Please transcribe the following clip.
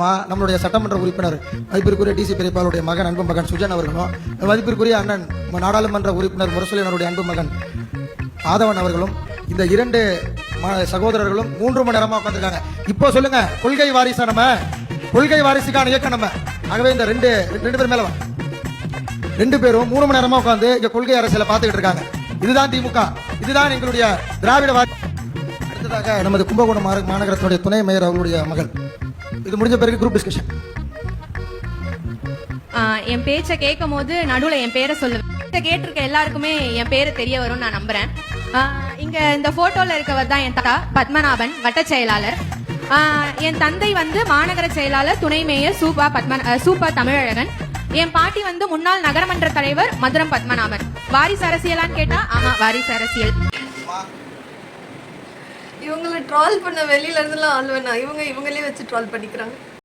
நம்மளுடைய சட்டமன்ற உறுப்பினர் மதிப்பிற்குரிய டிசி பெரியப்பாளுடைய மகன் அன்பு மகன் சுஜன் அவர்களும், மதிப்பிற்குரிய அண்ணன் நாடாளுமன்ற உறுப்பினர் முரசொலியனுடைய அன்பு மகன் ஆதவன் அவர்களும், இந்த இரண்டு சகோதரர்களும் 3 மணி நேரமா உட்காந்துருக்காங்க. இப்போ சொல்லுங்க, கொள்கை வாரிசா நம்ம? கொள்கை வாரிசுக்கான இயக்கம் நம்ம. ஆகவே இந்த ரெண்டு பேர் மேல 2 பேரும் 3 மணி நேரமா உட்காந்து இங்க கொள்கை அரசியலை பார்த்துக்கிட்டு இருக்காங்க. இதுதான் திமுக, இதுதான் எங்களுடைய திராவிட அடுத்ததாக நமது கும்பகோணம் மாநகரத்தினுடைய துணை மேயர் அவர்களுடைய மகள். இது முடிஞ்ச பிறகு குரூப் டிஸ்கஷன். என் பேச்சை கேட்கும் போது நடுவுல என் பேரை சொல்லுவேன். கேட்டிருக்க எல்லாருக்குமே என் பேரு தெரிய வரும்னு நான் நம்புறேன். இங்க இந்த போட்டோல இருக்கவர் தான் என் தாத்தா பத்மநாபன், வட்ட செயலாளர். என் தந்தை வந்து மாநகர செயலாளர் துணை மேயர் சூப்பா தமிழழகன். என் பாட்டி வந்து முன்னாள் நகரமன்ற தலைவர் மதுரம் பத்மநாபன். வாரிசு அரசியலான்னு கேட்டா ஆமா, வாரிசு அரசியல். இவங்களை ட்ரால் பண்ண வெளியில இருந்துலாம் ஆள் வேணா, இவங்களே வச்சு ட்ரால் பண்ணிக்கிறாங்க.